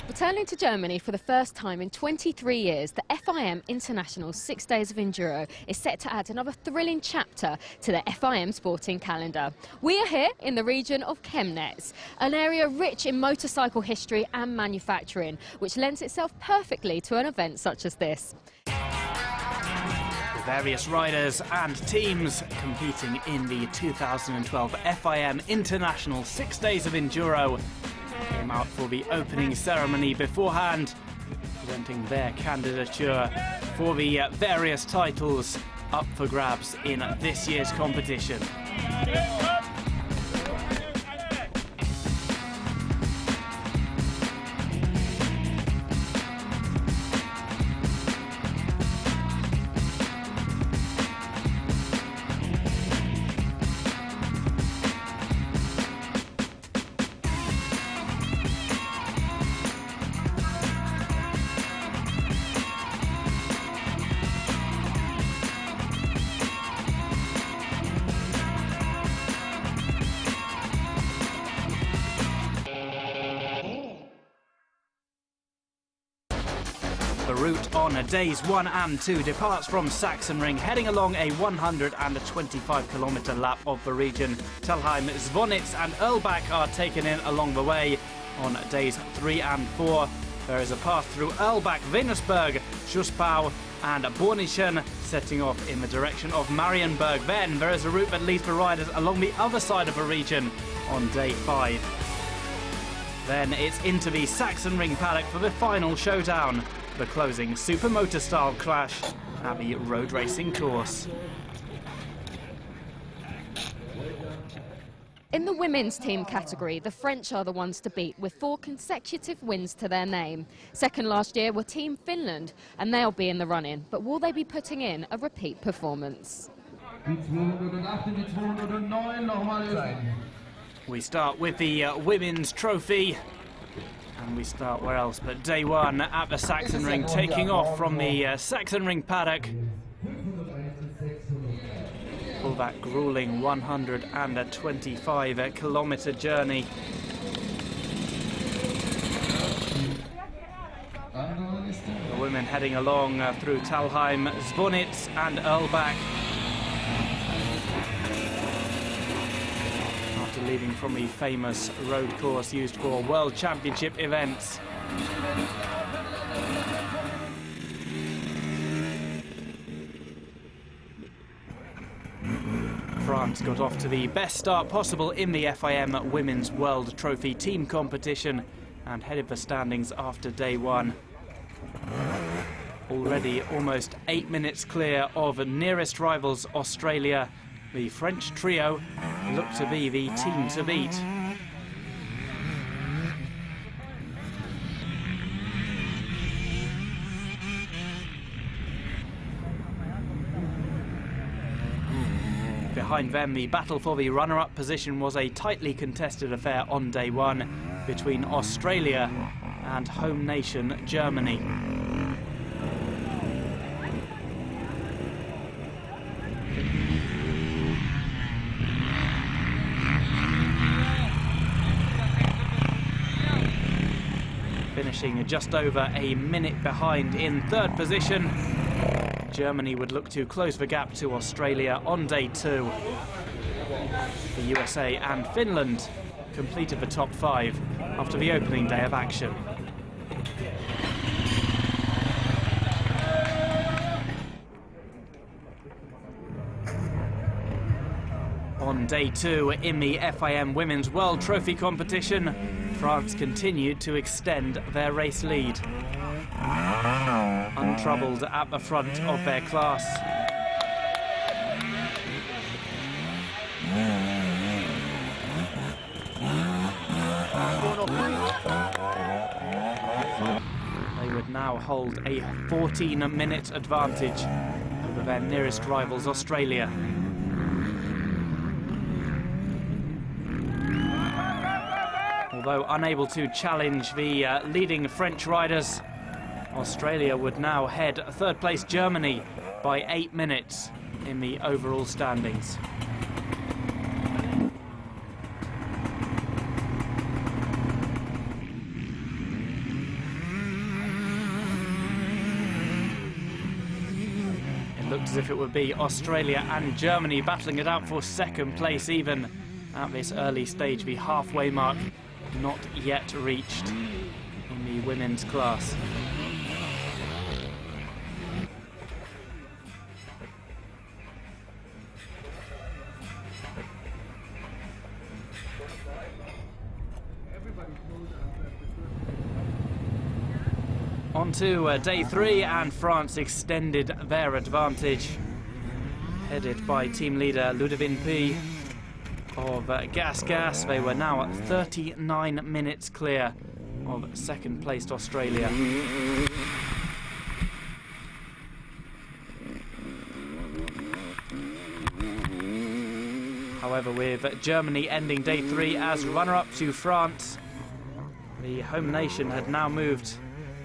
Returning to Germany for the first time in 23 years, the FIM International 6 Days of Enduro is set to add another thrilling chapter to the FIM sporting calendar. We are here in the region of Chemnitz, an area rich in motorcycle history and manufacturing, which lends itself perfectly to an event such as this. Various riders and teams competing in the 2012 FIM International 6 Days of Enduro came out for the opening ceremony beforehand, presenting their candidature for the various titles up for grabs in this year's competition. The route on days 1 and 2 departs from Sachsenring, heading along a 125-kilometre lap of the region. Telheim, Zvonitz and Erlbach are taken in along the way. On days 3 and 4, there is a path through Erlbach, Venusberg, Schuspau and Bornischen, setting off in the direction of Marienburg. Then there is a route that leads the riders along the other side of the region on day 5. Then it's into the Sachsenring paddock for the final showdown, the closing supermotor style clash at the road racing course. In the women's team category, the French are the ones to beat, with 4 consecutive wins to their name. Second last year were Team Finland, and they'll be in the run-in. But will they be putting in a repeat performance? We start with the women's trophy. And we start where else but day 1 at the Sachsenring, taking off from the Sachsenring paddock for that grueling 125-kilometre journey. The women heading along through Talheim, Zvonitz and Erlbach, after leaving from the famous road course used for World Championship events. France got off to the best start possible in the FIM Women's World Trophy team competition and headed for standings after day 1. Already almost 8 minutes clear of nearest rivals Australia, the French trio look to be the team to beat. Behind them, the battle for the runner-up position was a tightly contested affair on day 1 between Australia and home nation Germany. Finishing just over a minute behind in 3rd position. Germany would look to close the gap to Australia on day 2. The USA and Finland completed the top 5 after the opening day of action. On day 2 in the FIM Women's World Trophy competition, France continued to extend their race lead. Untroubled at the front of their class. They would now hold a 14-minute advantage over their nearest rivals, Australia. Although unable to challenge the leading French riders, Australia would now head third place Germany by 8 minutes in the overall standings. It looked as if it would be Australia and Germany battling it out for second place even at this early stage, the halfway mark not yet reached in the women's class. On to day 3, and France extended their advantage, headed by team leader Ludovine P of Gas. They were now at 39 minutes clear of second placed Australia. However, with Germany ending day 3 as runner-up to France, the home nation had now moved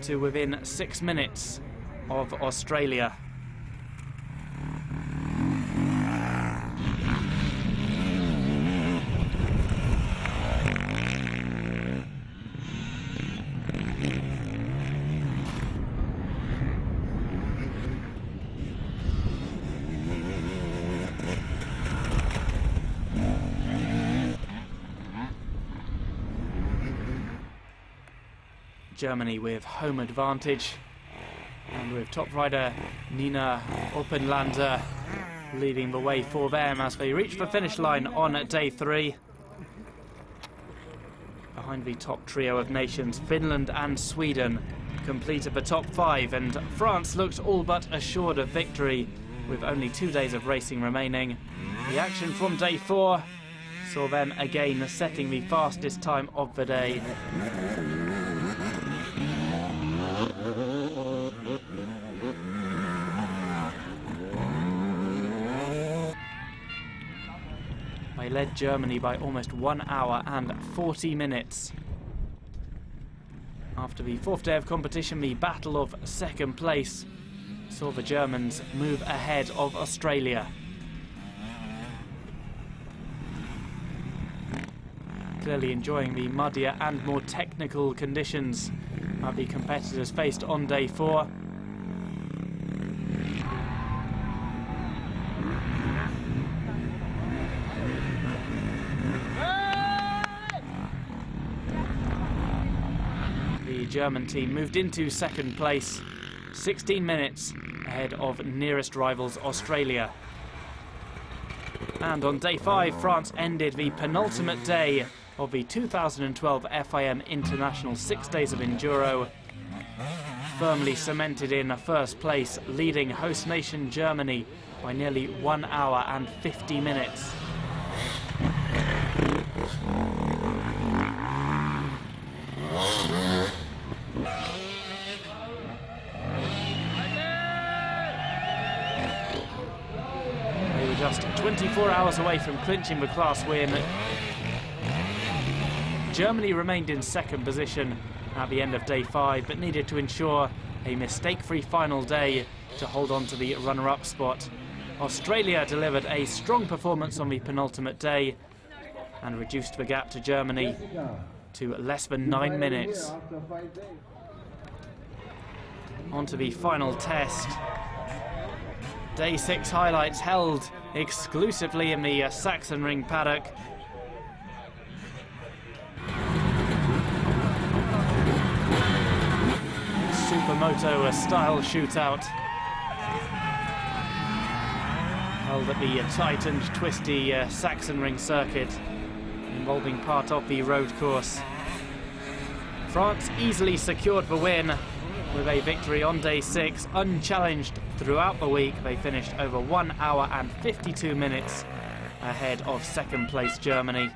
to within 6 minutes of Australia. Germany with home advantage, and with top rider Nina Oppenlander leading the way for them as they reach the finish line on day 3. Behind the top trio of nations, Finland and Sweden completed the top 5, and France looked all but assured of victory with only 2 days of racing remaining. The action from day 4 saw them again setting the fastest time of the day. They led Germany by almost 1 hour and 40 minutes. After the 4th day of competition, the battle of second place saw the Germans move ahead of Australia. Clearly enjoying the muddier and more technical conditions that the competitors faced on day 4. The German team moved into second place, 16 minutes ahead of nearest rivals Australia. And on day 5, France ended the penultimate day of the 2012 FIM International 6 Days of Enduro, firmly cemented in first place, leading host nation Germany by nearly 1 hour and 50 minutes. They were just 24 hours away from clinching the class win. Germany remained in second position at the end of day 5, but needed to ensure a mistake-free final day to hold on to the runner-up spot. Australia delivered a strong performance on the penultimate day and reduced the gap to Germany to less than 9 minutes. On to the final test. Day 6 highlights held exclusively in the Sachsenring paddock. Supermoto style shootout held at the tight and twisty Sachsenring circuit, involving part of the road course. France easily secured the win with a victory on day 6, unchallenged throughout the week. They finished over 1 hour and 52 minutes ahead of second place Germany.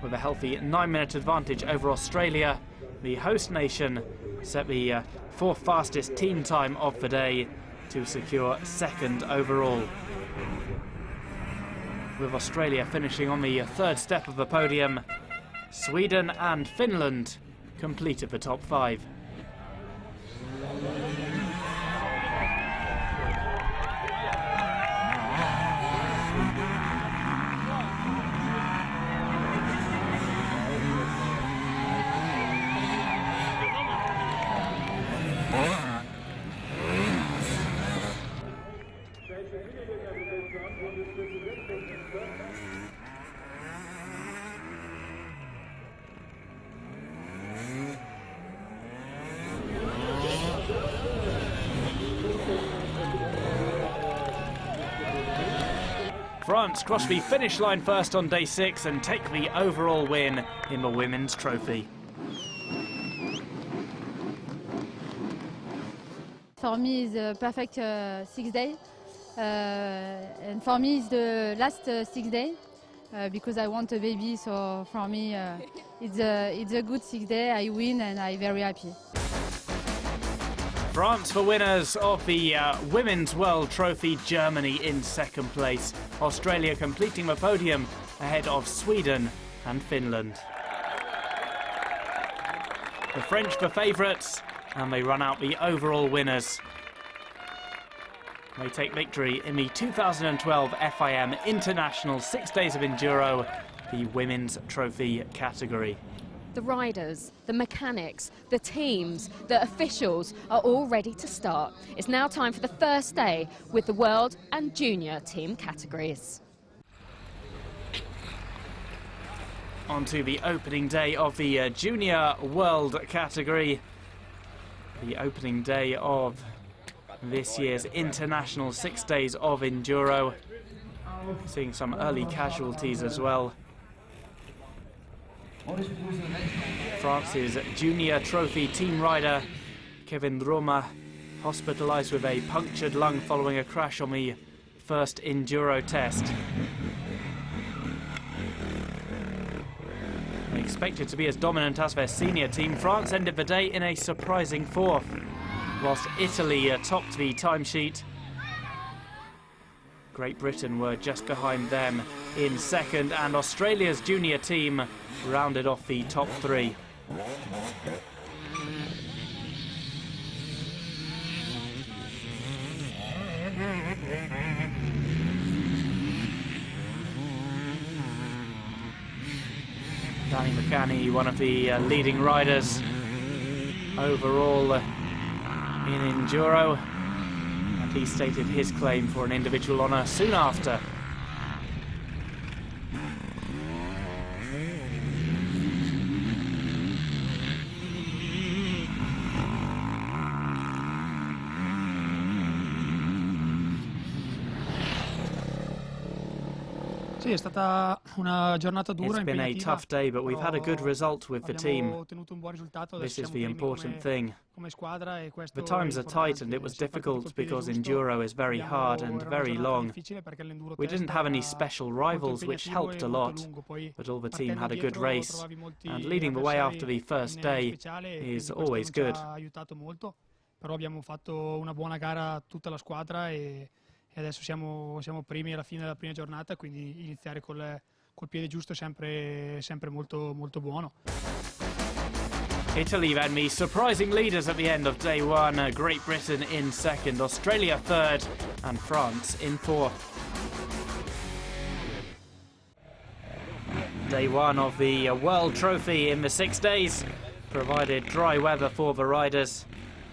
With a healthy 9-minute advantage over Australia, the host nation set the fourth fastest team time of the day to secure second overall. With Australia finishing on the third step of the podium, Sweden and Finland completed the top five. France cross the finish line first on day 6 and take the overall win in the women's trophy. For me, it's a perfect 6 day, and for me, it's the last 6 day because I want a baby. So for me, it's a good 6 day. I win, and I'm very happy. France the winners of the Women's World Trophy, Germany in second place. Australia completing the podium ahead of Sweden and Finland. The French the favourites, and they run out the overall winners. They take victory in the 2012 FIM International 6 Days of Enduro, the Women's Trophy category. The riders, the mechanics, the teams, the officials are all ready to start. It's now time for the first day with the World and Junior team categories. On to the opening day of the Junior World category. The opening day of this year's International 6 Days of Enduro. Seeing some early casualties as well. France's Junior Trophy team rider Kevin Roma hospitalised with a punctured lung following a crash on the first Enduro test. Expected to be as dominant as their senior team, France ended the day in a surprising 4th, whilst Italy topped the timesheet. Great Britain were just behind them in 2nd, and Australia's junior team rounded off the top 3. Danny McCanny, one of the leading riders overall in Enduro, and he stated his claim for an individual honour soon after. It's been a tough day, but we've had a good result with the team. This is the important thing. The times are tight and it was difficult because Enduro is very hard and very long. We didn't have any special rivals, which helped a lot, but all the team had a good race, and leading the way after the first day is always good. Però abbiamo fatto una buona gara tutta la squadra e adesso siamo primi alla fine della prima giornata, quindi iniziare col piede giusto è sempre molto buono. Italy then the surprising leaders at the end of day 1, Great Britain in 2nd, Australia 3rd and France in 4th. Day 1 of the World Trophy in the 6 days provided dry weather for the riders,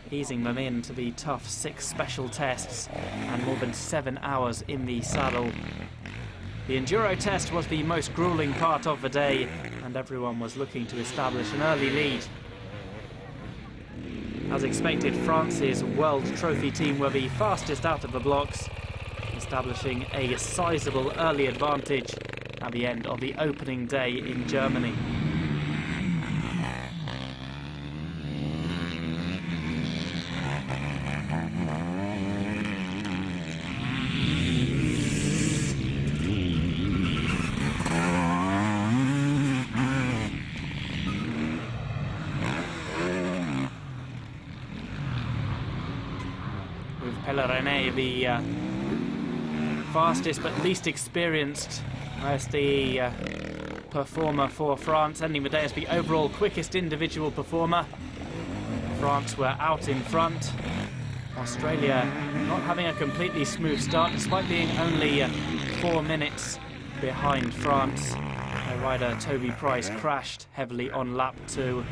easing them into the tough 6 special tests and more than 7 hours in the saddle. The Enduro test was the most gruelling part of the day, and everyone was looking to establish an early lead. As expected, France's World Trophy team were the fastest out of the blocks, establishing a sizable early advantage at the end of the opening day in Germany. with Pellerane, the fastest but least experienced ISDE performer for France, ending the day as the overall quickest individual performer. France were out in front. Australia not having a completely smooth start, despite being only 4 minutes behind France. Their rider Toby Price crashed heavily on lap 2.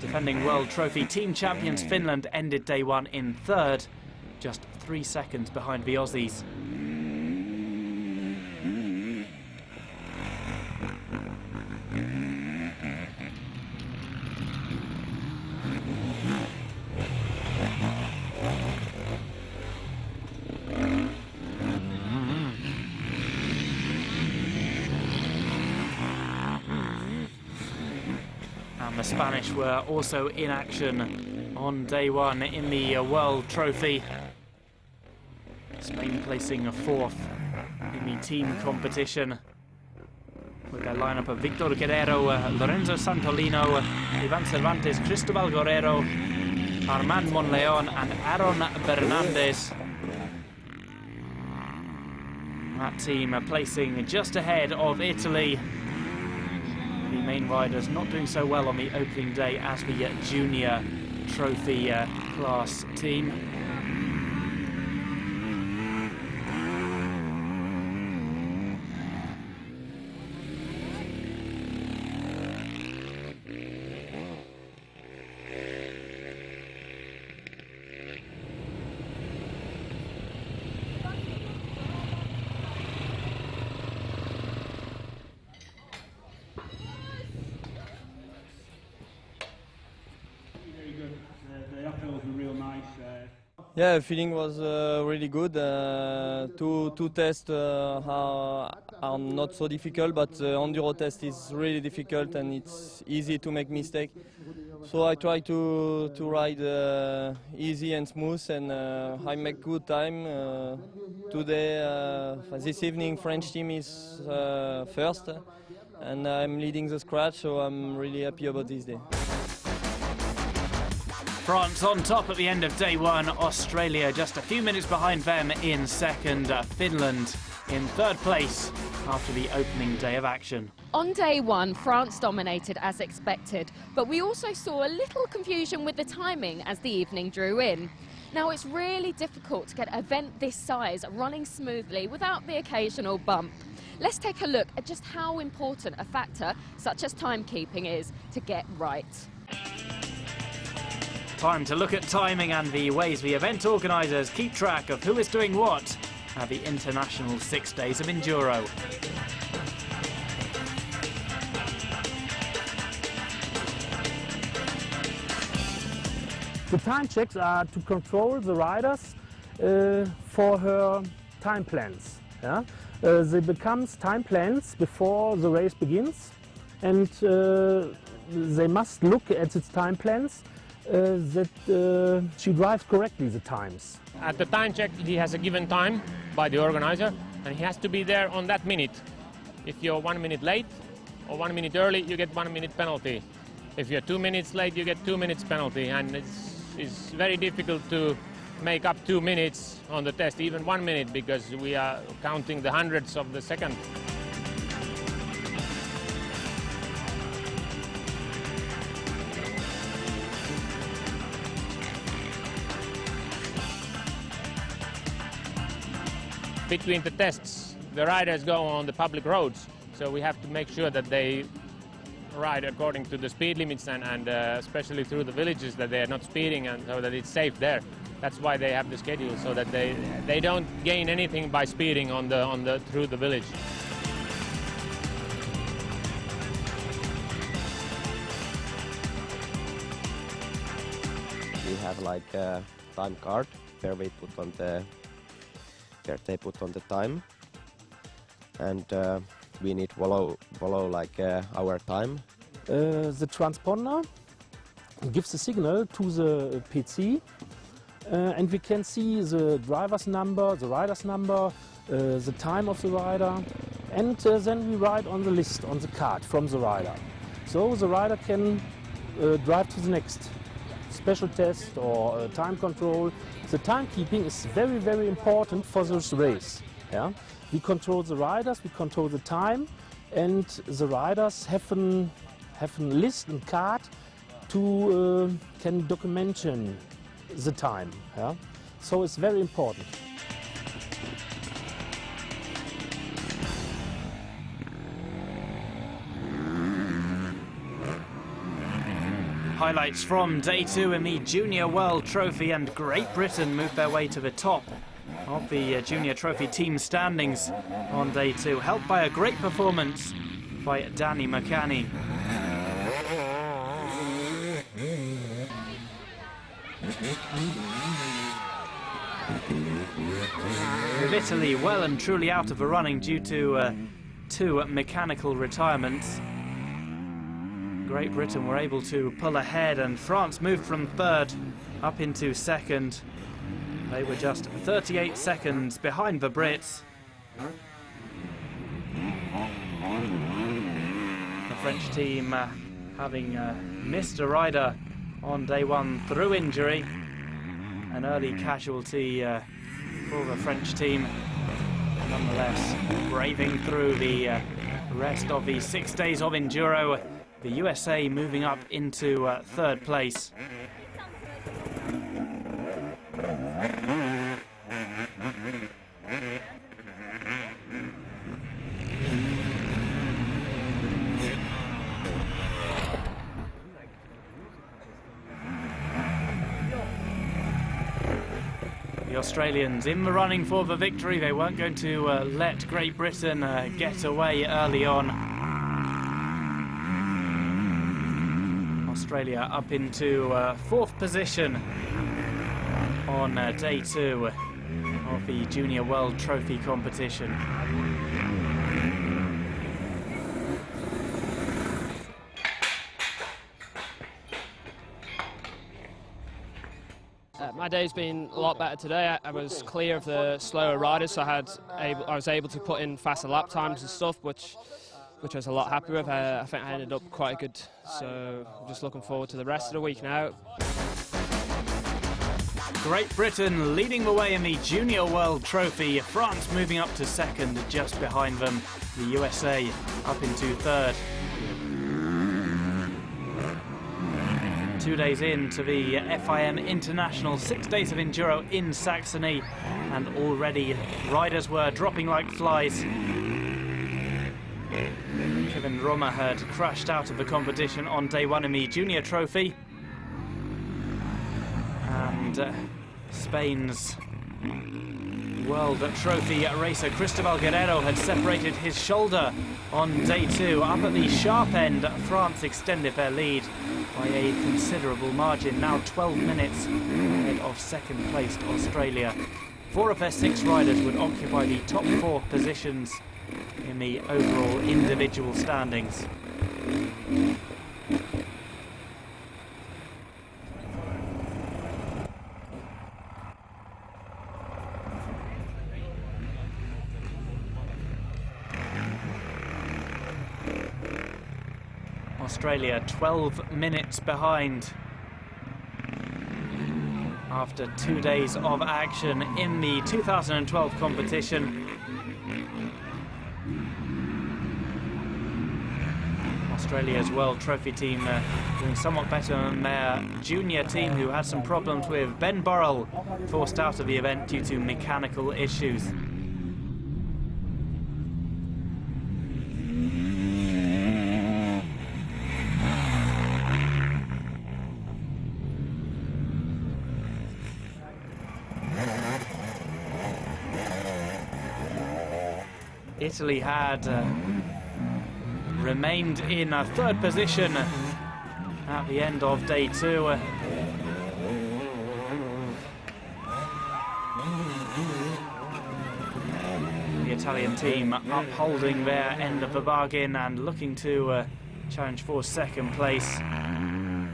Defending World Trophy team champions Finland ended day 1 in 3rd, just 3 seconds behind the Aussies. The Spanish were also in action on day 1 in the World Trophy. Spain placing 4th in the team competition with their lineup of Victor Guerrero, Lorenzo Santolino, Ivan Cervantes, Cristobal Guerrero, Armand Monleon and Aaron Bernandez. That team placing just ahead of Italy. The main riders not doing so well on the opening day as the junior trophy class team. Yeah, the feeling was really good. Two tests are not so difficult, but the enduro test is really difficult and it's easy to make mistakes. So I try to ride easy and smooth, and I make good time. Today, this evening, French team is first, and I'm leading the scratch, so I'm really happy about this day. France on top at the end of day 1, Australia just a few minutes behind them in 2nd, Finland in 3rd place after the opening day of action. On day 1, France dominated as expected, but we also saw a little confusion with the timing as the evening drew in. Now, it's really difficult to get an event this size running smoothly without the occasional bump. Let's take a look at just how important a factor such as timekeeping is to get right. Time to look at timing and the ways the event organisers keep track of who is doing what at the International 6 Days of Enduro. The time checks are to control the riders for her time plans. Yeah? They become time plans before the race begins, and they must look at its time plans that she drives correctly the times. At the time check, he has a given time by the organizer, and he has to be there on that minute. If you're 1 minute late or 1 minute early, you get 1 minute penalty. If you're 2 minutes late, you get 2 minutes penalty, and it's very difficult to make up 2 minutes on the test, even 1 minute, because we are counting the hundredths of the second. Between the tests, the riders go on the public roads, so we have to make sure that they ride according to the speed limits and especially through the villages, that they are not speeding, and so that it's safe there. That's why they have the schedule, so that they don't gain anything by speeding on the through the village. We have like a time card where we put on the they put on the time, and we need follow like our time. The transponder gives a signal to the PC, and we can see the driver's number, the rider's number, the time of the rider, and then we write on the list, on the card from the rider. So the rider can drive to the next special test or time control. The timekeeping is very, very important for this race. Yeah? We control the riders, we control the time, and the riders have a list and card to can document the time. Yeah? So it's very important. Highlights from day 2 in the Junior World Trophy, and Great Britain moved their way to the top of the Junior Trophy team standings on day 2, helped by a great performance by Danny McCanny. With Italy well and truly out of the running due to 2 mechanical retirements, Great Britain were able to pull ahead, and France moved from 3rd up into 2nd. They were just 38 seconds behind the Brits. The French team having missed a rider on day 1 through injury, an early casualty for the French team. Nonetheless, braving through the rest of the 6 days of enduro, the USA moving up into 3rd place. The Australians in the running for the victory. They weren't going to let Great Britain get away early on. Australia up into 4th position on day 2 of the Junior World Trophy competition. My day's been a lot better today. I was clear of the slower riders, so I was able to put in faster lap times and stuff, which I was a lot happy with. I think I ended up quite good, so I'm just looking forward to the rest of the week now. Great Britain leading the way in the Junior World Trophy. France moving up to 2nd, just behind them. The USA up into 3rd. 2 days into the FIM International 6 days of enduro in Saxony, and already riders were dropping like flies. Kevin Romer had crashed out of the competition on day 1 in the Junior Trophy, and Spain's World Trophy racer Cristobal Guerrero had separated his shoulder on day 2. Up at the sharp end, France extended their lead by a considerable margin, now 12 minutes ahead of 2nd placed Australia. 4 of their 6 riders would occupy the top 4 positions in the overall individual standings. Australia 12 minutes behind after 2 days of action in the 2012 competition. Australia's World Trophy team doing somewhat better than their junior team, who had some problems with Ben Burrell, forced out of the event due to mechanical issues. Italy had remained in 3rd position at the end of day 2. The Italian team upholding their end of the bargain and looking to challenge for 2nd place.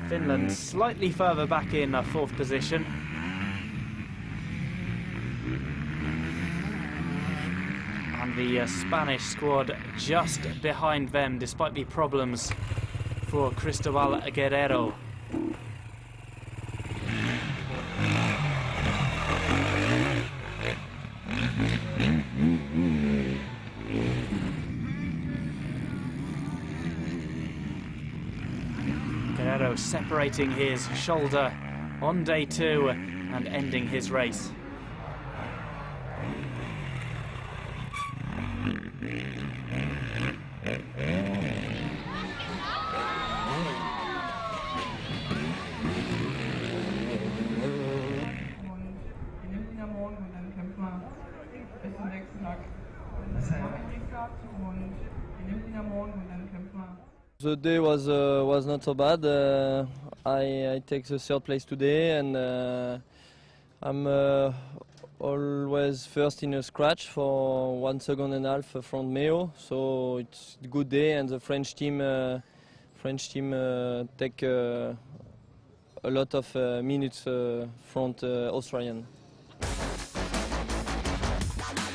Finland slightly further back in 4th position. The Spanish squad just behind them, despite the problems for Cristobal Guerrero. Guerrero separating his shoulder on day 2 and ending his race. The day was not so bad. I take the 3rd place today, and I'm always first in a scratch for 1.5 seconds from Meo. So it's a good day, and the French team take a lot of minutes front Australian.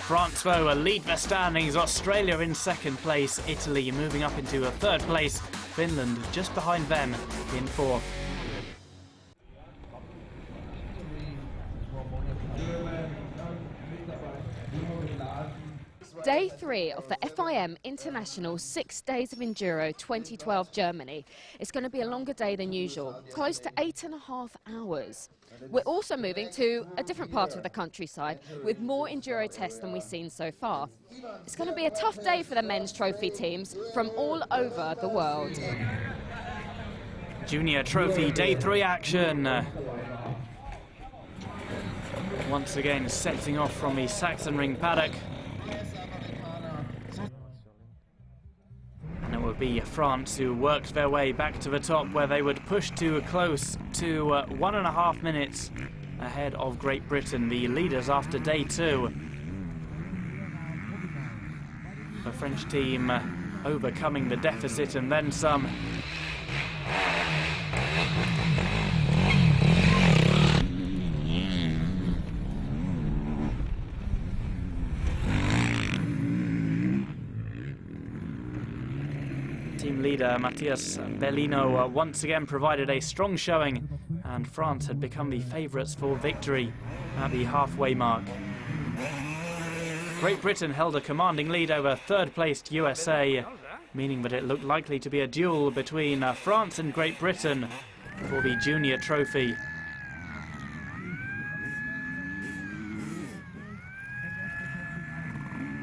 France, though, lead the standings. Australia in 2nd place. Italy moving up into a 3rd place. Finland just behind them in 4th. Day 3 of the FIM International 6 Days of Enduro 2012 Germany. It's going to be a longer day than usual, close to 8.5 hours. We're also moving to a different part of the countryside with more enduro tests than we've seen so far. It's going to be a tough day for the men's trophy teams from all over the world. Junior Trophy Day 3 action. Once again setting off from the Sachsenring paddock. And it would be France who worked their way back to the top, where they would push to close to 1.5 minutes ahead of Great Britain, the leaders after day 2. The French team overcoming the deficit and then some. Team leader Matthias Bellino once again provided a strong showing, and France had become the favourites for victory at the halfway mark. Great Britain held a commanding lead over 3rd-placed USA, meaning that it looked likely to be a duel between France and Great Britain for the Junior Trophy.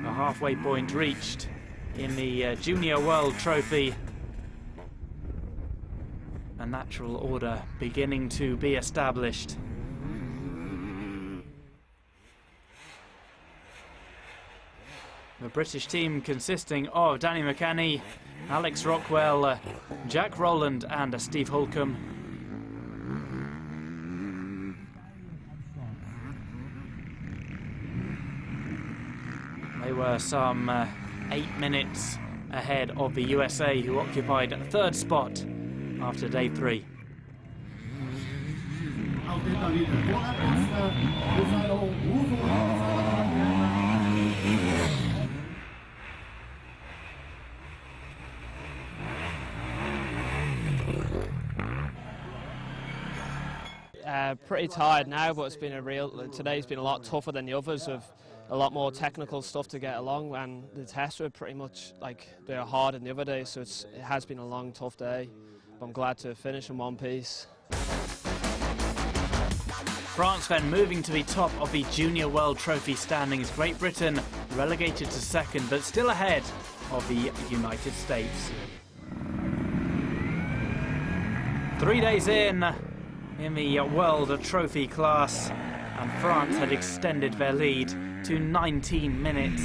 The halfway point reached in the Junior World Trophy. A natural order beginning to be established. The British team consisting of Danny McCanny, Alex Rockwell, Jack Rowland and Steve Holcomb. They were some 8 minutes ahead of the USA, who occupied 3rd spot after day 3. Pretty tired now, but it's been today's been a lot tougher than the others, with a lot more technical stuff to get along, and the tests were pretty much like they're hard than the other day, so it has been a long, tough day, but I'm glad to finish in one piece. France then moving to the top of the Junior World Trophy standings. Great Britain relegated to 2nd, but still ahead of the United States. 3 days in the World Trophy class, and France had extended their lead to 19 minutes.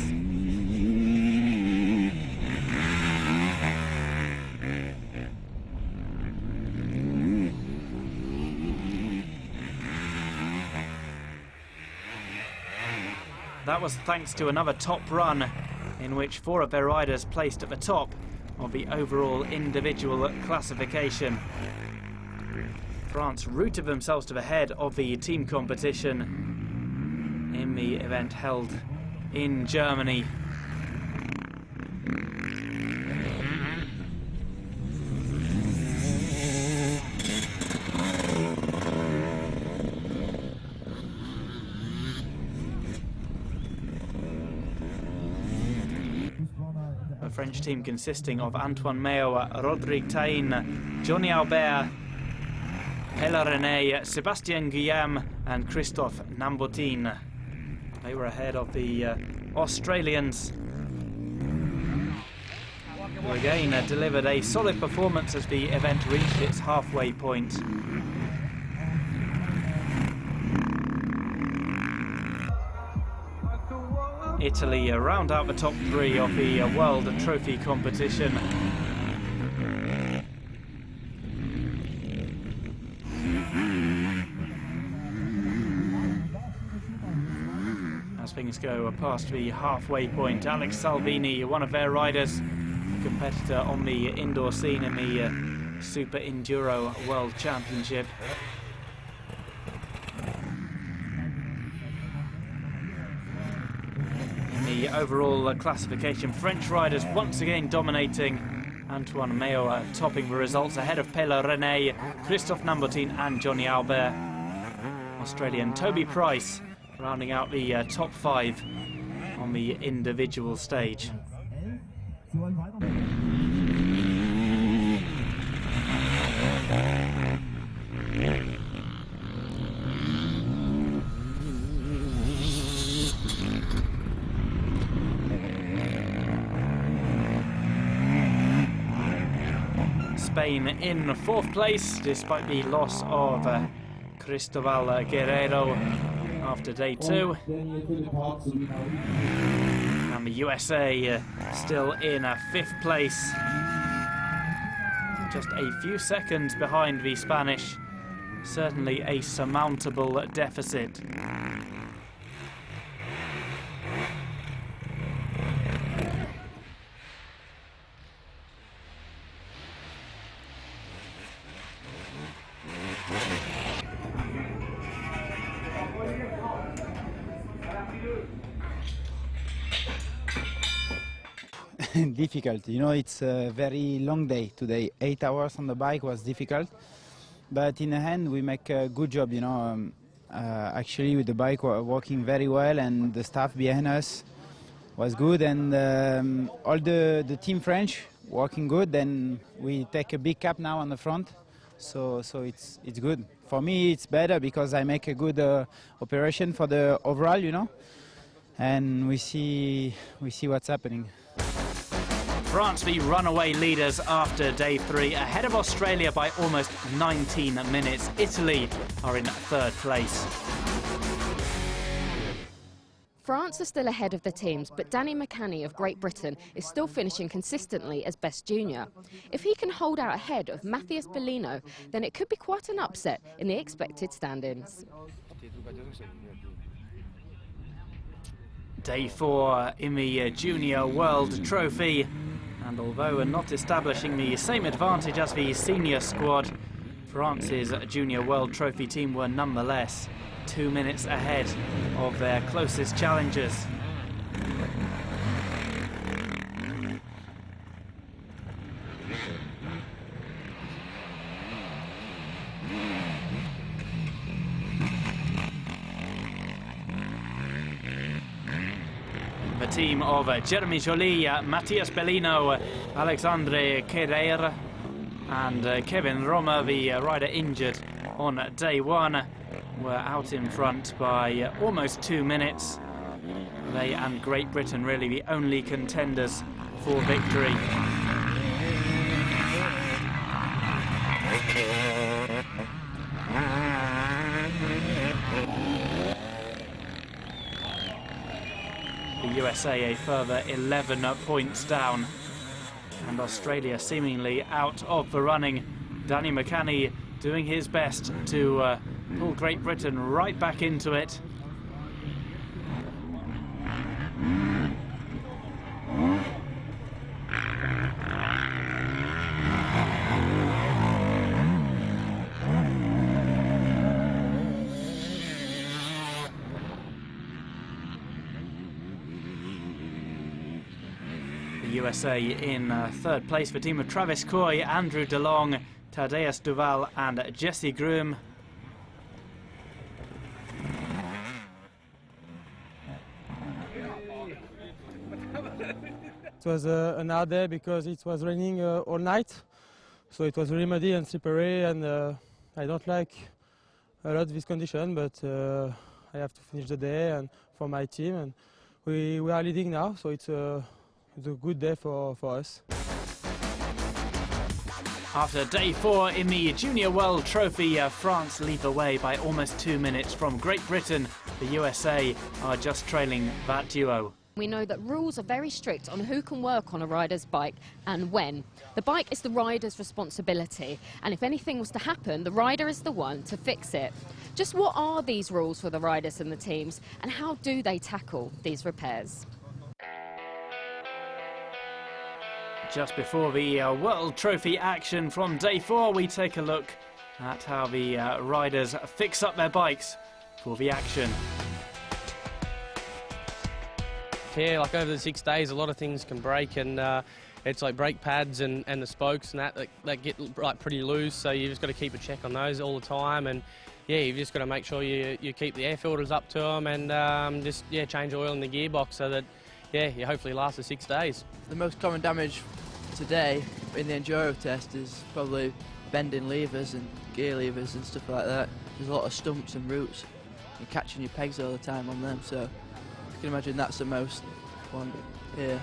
That was thanks to another top run in which 4 of their riders placed at the top of the overall individual classification. France rooted themselves to the head of the team competition in the event held in Germany. A French team consisting of Antoine Mayo, Rodrigue Tahin, Johnny Albert, Hela René, Sébastien Guillaume and Christophe Nambotin. They were ahead of the Australians, who again delivered a solid performance as the event reached its halfway point. Italy round out the top three of the World Trophy competition. As things go past the halfway point, Alex Salvini, one of their riders, competitor on the indoor scene in the Super Enduro World Championship. In the overall classification, French riders once again dominating. Antoine Mayo topping the results ahead of Hela René, Christophe Nambotin and Johnny Albert. Australian Toby Price rounding out the top five on the individual stage. Spain in fourth place despite the loss of Cristobal Guerrero after day two. And the USA still in fifth place, just a few seconds behind the Spanish. Certainly a surmountable deficit. Difficult, you know, it's a very long day today. 8 hours on the bike was difficult, but in the end we make a good job, you know. Actually with the bike working very well, and the staff behind us was good, and all the team French working good. Then we take a big cap now on the front, so it's good. For me it's better because I make a good operation for the overall, you know, and we see what's happening. France the runaway leaders after day three, ahead of Australia by almost 19 minutes. Italy are in third place. France are still ahead of the teams, but Danny McCanny of Great Britain is still finishing consistently as best junior. If he can hold out ahead of Matthias Bellino, then it could be quite an upset in the expected standings. Day four in the Junior World Trophy, and although not establishing the same advantage as the senior squad, France's Junior World Trophy team were nonetheless 2 minutes ahead of their closest challengers. The team of Jeremy Joly, Matthias Bellino, Alexandre Querer and Kevin Romer, the rider injured on day one, were out in front by almost 2 minutes. They and Great Britain really the only contenders for victory. The USA a further 11 points down, and Australia seemingly out of the running. Danny McCanny doing his best to pull Great Britain right back into it. The USA in third place, the team of Travis Coy, Andrew DeLong, Tadeusz Duval and Jesse Groom. It was an hard day because it was raining all night, so it was really muddy and slippery, and I don't like a lot this condition, but I have to finish the day and for my team, and we are leading now, so it's a good day for us. After day 4 in the Junior World Trophy, France lead the way by almost 2 minutes from Great Britain. The USA are just trailing that duo. We know that rules are very strict on who can work on a rider's bike and when. The bike is the rider's responsibility, and if anything was to happen, the rider is the one to fix it. Just what are these rules for the riders and the teams, and how do they tackle these repairs? Just before the World Trophy action from day 4, we take a look at how the riders fix up their bikes for the action. Yeah, like over the 6 days, a lot of things can break, and it's like brake pads and the spokes and that get like pretty loose. So you've just got to keep a check on those all the time, and yeah, you've just got to make sure you keep the air filters up to them, and just change oil in the gearbox so that you hopefully last the 6 days. The most common damage today in the enduro test is probably bending levers and gear levers and stuff like that. There's a lot of stumps and roots. You're catching your pegs all the time on them, so I can imagine that's the most one here.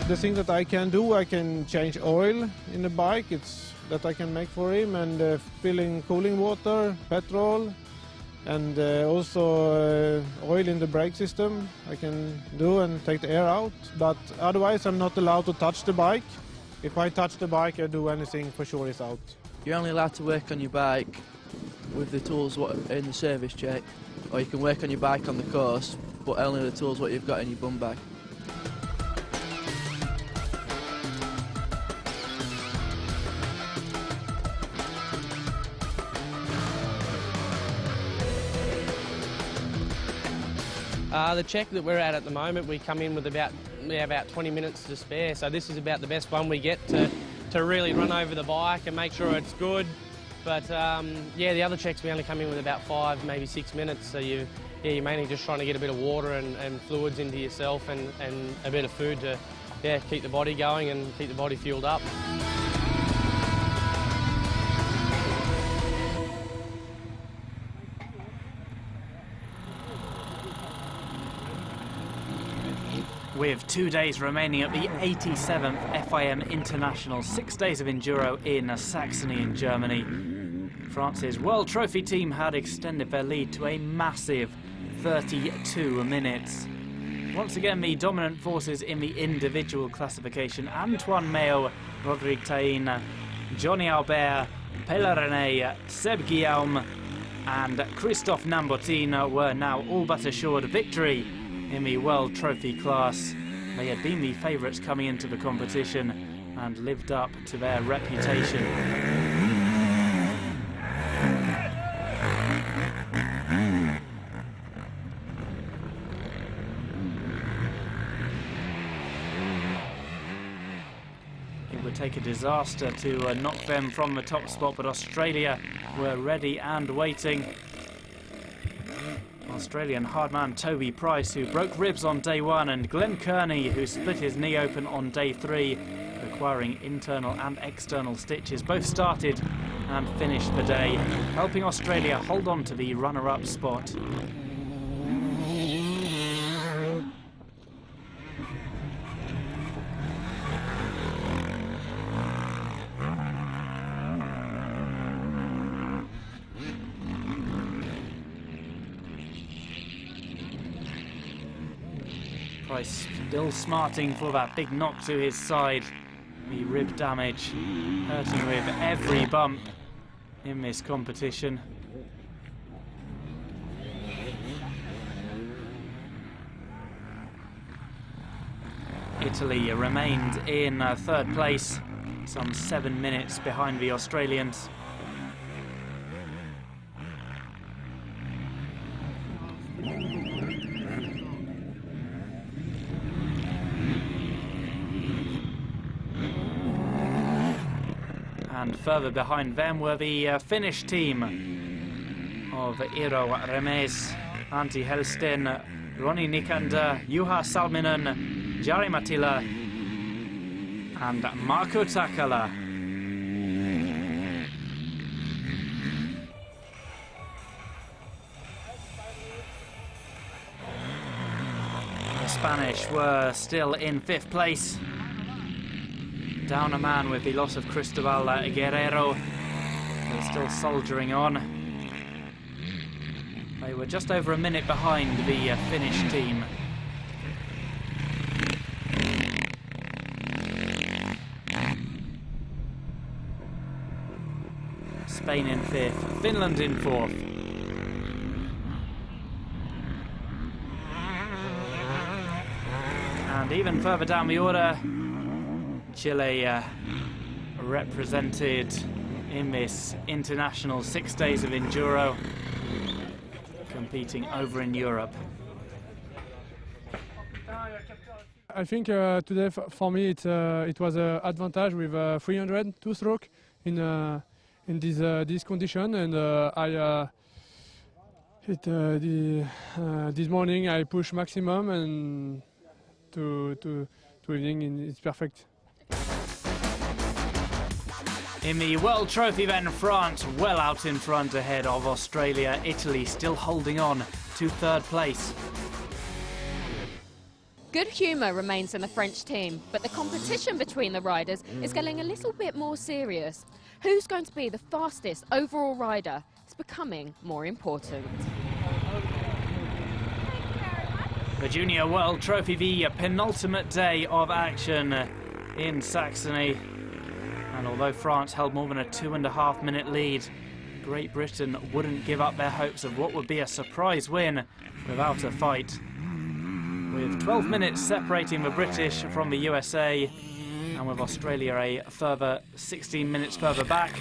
The thing that I can do, I can change oil in the bike, it's that I can make for him, and filling cooling water, petrol, and also oil in the brake system I can do and take the air out. But otherwise I'm not allowed to touch the bike. If I touch the bike I do anything, for sure it's out. You're only allowed to work on your bike with the tools what are in the service check, or you can work on your bike on the course, but only the tools what you've got in your bum bag. The check that we're at the moment, we come in with about 20 minutes to spare, so this is about the best one we get to really run over the bike and make sure it's good. But the other checks we only come in with about 5, maybe 6 minutes, so you're mainly just trying to get a bit of water and fluids into yourself and a bit of food to keep the body going and keep the body fueled up. With 2 days remaining at the 87th FIM International 6 days of enduro in Saxony in Germany, France's World Trophy team had extended their lead to a massive 32 minutes. Once again, the dominant forces in the individual classification, Antoine Meo, Rodrigue Tahin, Johnny Albert, Pella René, Seb Guillaume and Christophe Nambotin were now all but assured victory in the World Trophy class. They had been the favourites coming into the competition and lived up to their reputation. It would take a disaster to knock them from the top spot, but Australia were ready and waiting. Australian hardman Toby Price, who broke ribs on day 1, and Glenn Kearney, who split his knee open on day 3, requiring internal and external stitches, both started and finished the day, helping Australia hold on to the runner-up spot. Price still smarting for that big knock to his side. The rib damage hurting with every bump in this competition. Italy remained in third place some 7 minutes behind the Australians. And further behind them were the Finnish team of Iro Remes, Antti Helsten, Ronnie Nikander, Juha Salminen, Jari Matila and Marko Takala. The Spanish were still in 5th place. Down a man with the loss of Cristobal Guerrero. They're still soldiering on. They were just over a minute behind the Finnish team. Spain in 5th, Finland in 4th. And even further down the order, Chile represented in this international 6 days of enduro, competing over in Europe. I think today for me it was an advantage with 300 two-stroke in this condition, and this morning I pushed maximum, and to evening it's perfect. In the World Trophy then, France well out in front ahead of Australia. Italy still holding on to 3rd place. Good humour remains in the French team, but the competition between the riders is getting a little bit more serious. Who's going to be the fastest overall rider is becoming more important. The Junior World Trophy, the penultimate day of action in Saxony. And although France held more than a 2.5 minute lead, Great Britain wouldn't give up their hopes of what would be a surprise win without a fight. With 12 minutes separating the British from the USA, and with Australia a further 16 minutes further back,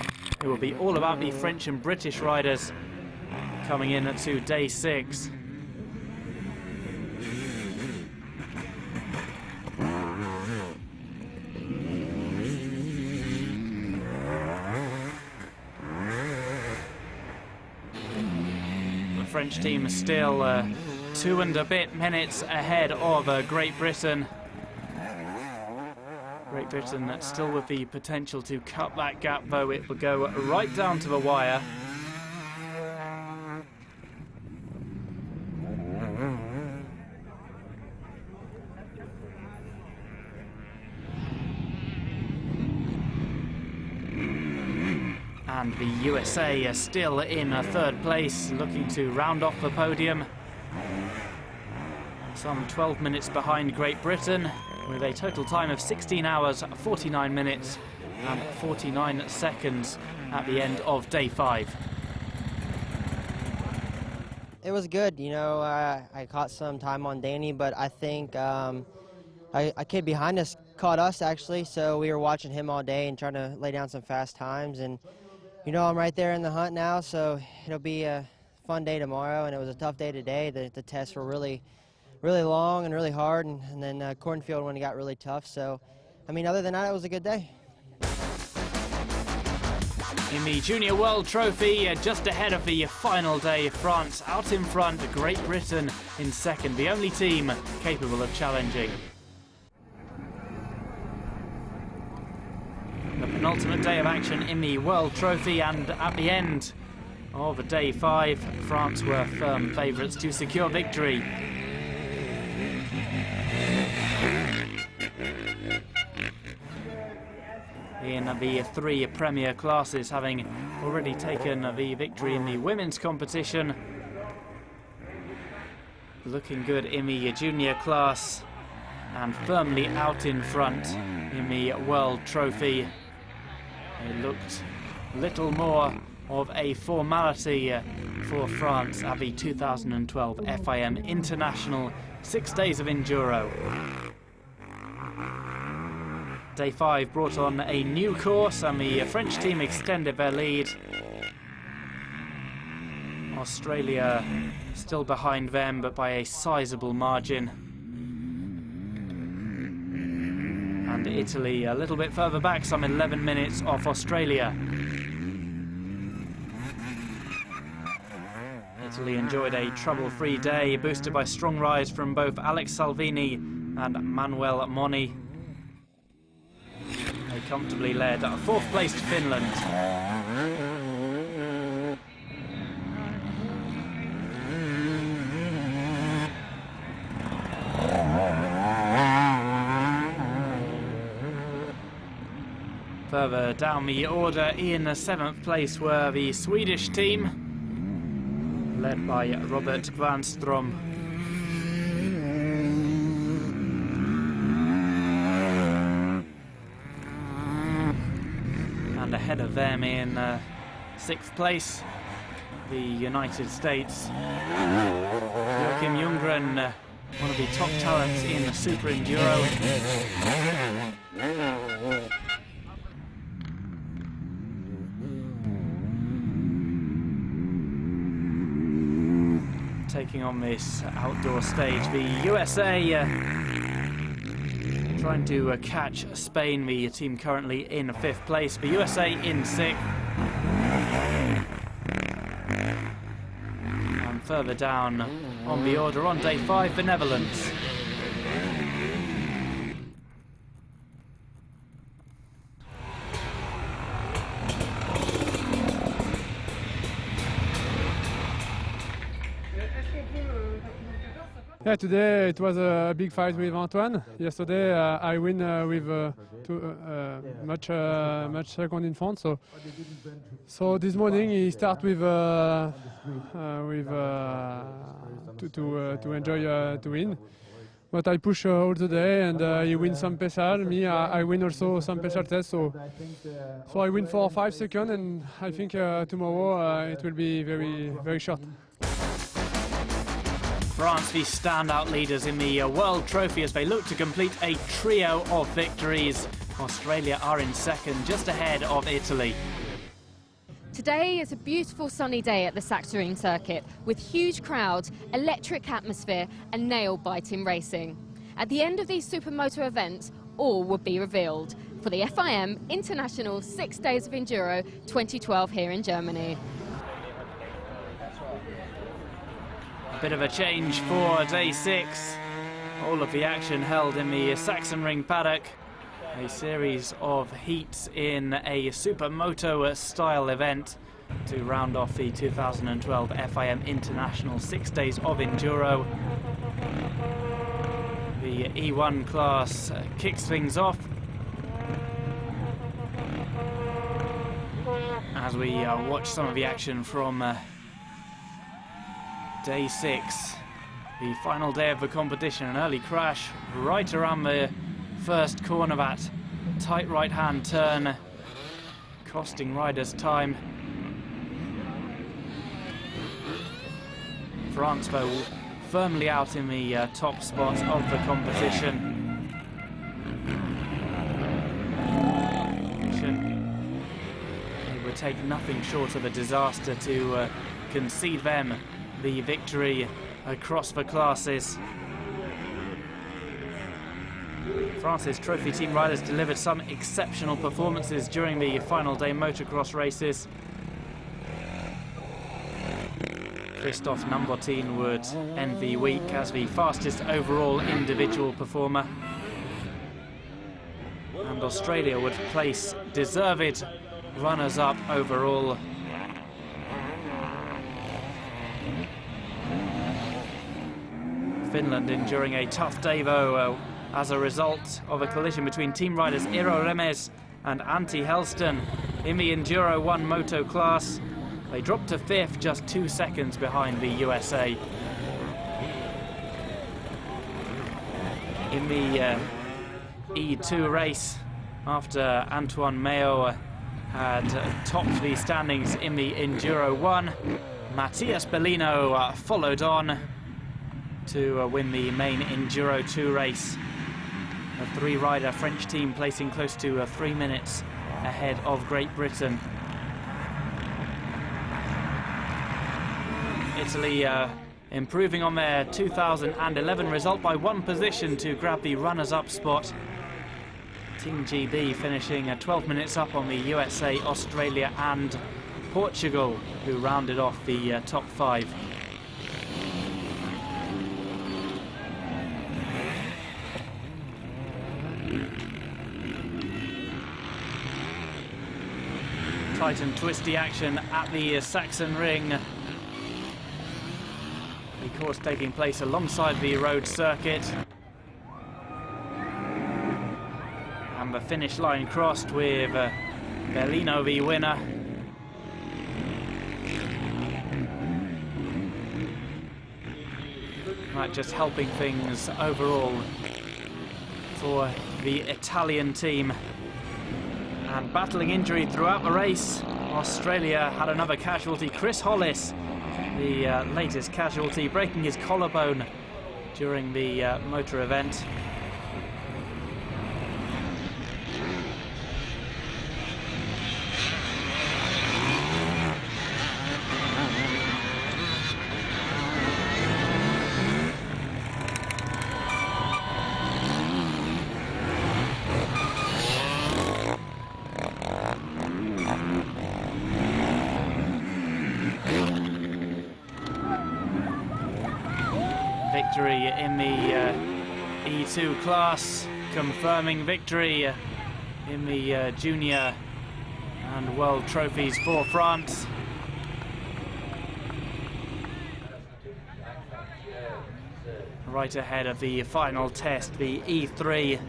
it will be all about the French and British riders coming in to day 6. French team is still 2 and a bit minutes ahead of Great Britain. Great Britain still with the potential to cut that gap, though it will go right down to the wire. And the USA are still in 3rd place, looking to round off the podium. Some 12 minutes behind Great Britain, with a total time of 16 hours, 49 minutes and 49 seconds at the end of day 5. It was good, you know, I caught some time on Danny, but I think a kid behind us caught us actually, so we were watching him all day and trying to lay down some fast times, and you know, I'm right there in the hunt now, so it'll be a fun day tomorrow, and it was a tough day today. The tests were really long and really hard, and then cornfield when it got really tough, so I mean, other than that, it was a good day. In the Junior World Trophy, just ahead of the final day, France out in front, Great Britain in 2nd, the only team capable of challenging. The penultimate day of action in the World Trophy, and at the end of day 5, France were firm favourites to secure victory. In the 3 Premier classes, having already taken the victory in the women's competition. Looking good in the junior class and firmly out in front in the World Trophy. It looked little more of a formality for France at the 2012 FIM International 6 days of Enduro. Day 5 brought on a new course and the French team extended their lead. Australia still behind them, but by a sizable margin. And Italy a little bit further back, some 11 minutes off Australia. Italy enjoyed a trouble-free day, boosted by strong rise from both Alex Salvini and Manuel Moni. They comfortably led 4th place to Finland. Further down the order, in 7th place were the Swedish team, led by Robert Granström. And ahead of them in 6th place, the United States. Joachim Ljunggren, one of the top talents in Super Enduro. Taking on this outdoor stage, the USA trying to catch Spain, the team currently in 5th place. The USA in 6th. And further down on the order on Day 5, the Netherlands. Yeah, today it was a big fight with Antoine. Yesterday I win with much second in front. So this morning he start with to enjoy to win. But I push all the day and he wins some special. Me, I win also some special tests. So I win for 5 seconds, and I think tomorrow it will be very short. France, the standout leaders in the World Trophy as they look to complete a trio of victories. Australia are in 2nd, just ahead of Italy. Today is a beautiful sunny day at the Sachsenring circuit with huge crowds, electric atmosphere and nail-biting racing. At the end of these supermoto events, all will be revealed for the FIM International 6 Days of Enduro 2012 here in Germany. Bit of a change for Day 6. All of the action held in the Sachsenring paddock. A series of heats in a supermoto style event to round off the 2012 FIM International 6 Days of Enduro. The E1 class kicks things off as we watch some of the action from Day 6, the final day of the competition. An early crash right around the first corner, that tight right-hand turn, costing riders time. France, though, firmly out in the top spot of the competition. It would take nothing short of a disaster to concede them the victory across the classes. France's trophy team riders delivered some exceptional performances during the final day motocross races. Christophe Nambotin would end the week as the fastest overall individual performer. And Australia would place deserved runners-up overall. Finland enduring a tough day though as a result of a collision between team riders Eero Remes and Antti Helston in the Enduro 1 moto class. They dropped to 5th, just 2 seconds behind the USA. In the E2 race, after Antoine Mayo had topped the standings in the Enduro 1, Matthias Bellino followed on to win the main Enduro 2 race. The three-rider French team placing close to 3 minutes ahead of Great Britain. Italy improving on their 2011 result by 1 position to grab the runners-up spot. Team GB finishing 12 minutes up on the USA, Australia and Portugal, who rounded off the top 5. Tight and twisty action at the Saxon Ring. The course taking place alongside the road circuit. And the finish line crossed with Bellino the winner. That just helping things overall for the Italian team. And battling injury throughout the race, Australia had another casualty. Chris Hollis, the latest casualty, breaking his collarbone during the motor event. Victory in the E2 class, confirming victory in the junior and world trophies for France. Right ahead of the final test, the E3.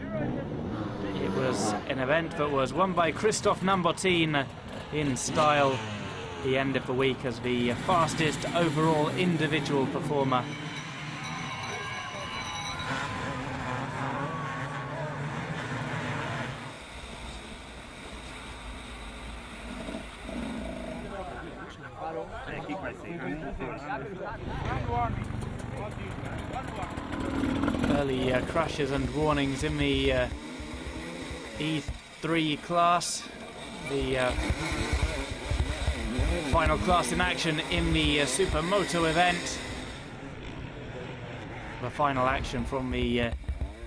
It was an event that was won by Christophe Nambotin in style. The end of the week as the fastest overall individual performer. Early crashes and warnings in the E3 class. The final class in action in the Supermoto event. The final action from the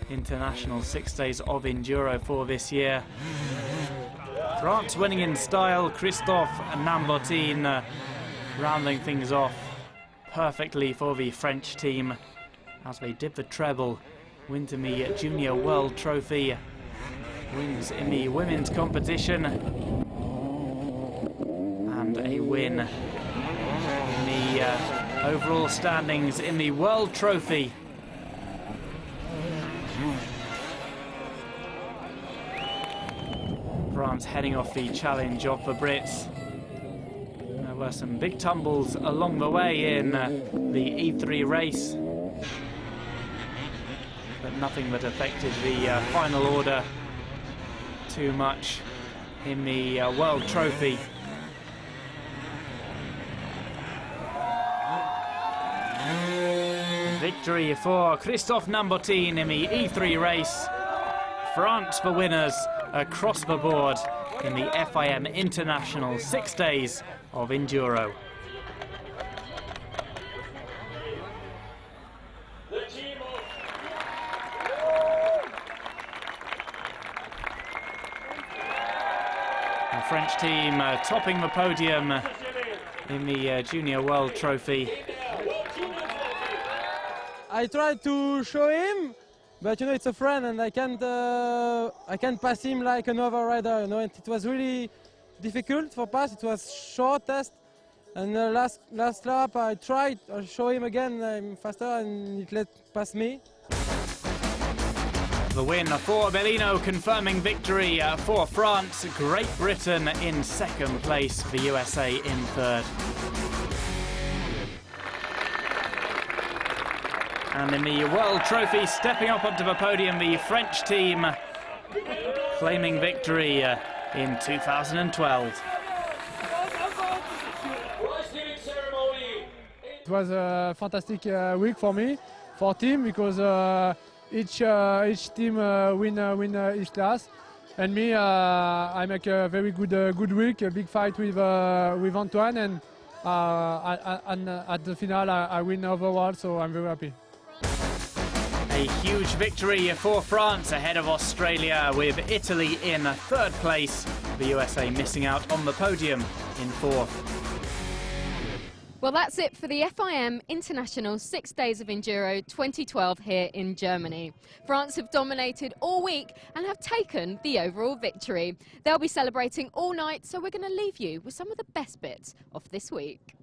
International 6 Days of Enduro for this year. France winning in style, Christophe Nambotin rounding things off perfectly for the French team as they did the treble, win the Junior World Trophy, wins in the women's competition, and a win in the overall standings in the World Trophy. France heading off the challenge of the Brits. There were some big tumbles along the way in the E3 race, but nothing that affected the final order too much in the World Trophy. Victory for Christophe Nambotin in the E3 race. France the winners across the board in the FIM International 6 Days of Enduro. The French team topping the podium in the Junior World Trophy. I tried to show him, but you know it's a friend, and I can't pass him like another rider. You know, and it was really difficult for pass. It was short test, and last lap I tried to show him again. I'm faster, and it let pass me. The win for Bellino, confirming victory for France. Great Britain in second place, the USA in third. And in the World Trophy, stepping up onto the podium, the French team claiming victory in 2012. It was a fantastic week for me, for team, because each team win each class. And me, I make a very good week, a big fight with Antoine, and at the final I win overall, so I'm very happy. A huge victory for France ahead of Australia, with Italy in third place, the USA missing out on the podium in fourth. Well, that's it for the FIM International 6 Days of Enduro 2012 here in Germany. France have dominated all week and have taken the overall victory. They'll be celebrating all night, so we're going to leave you with some of the best bits of this week.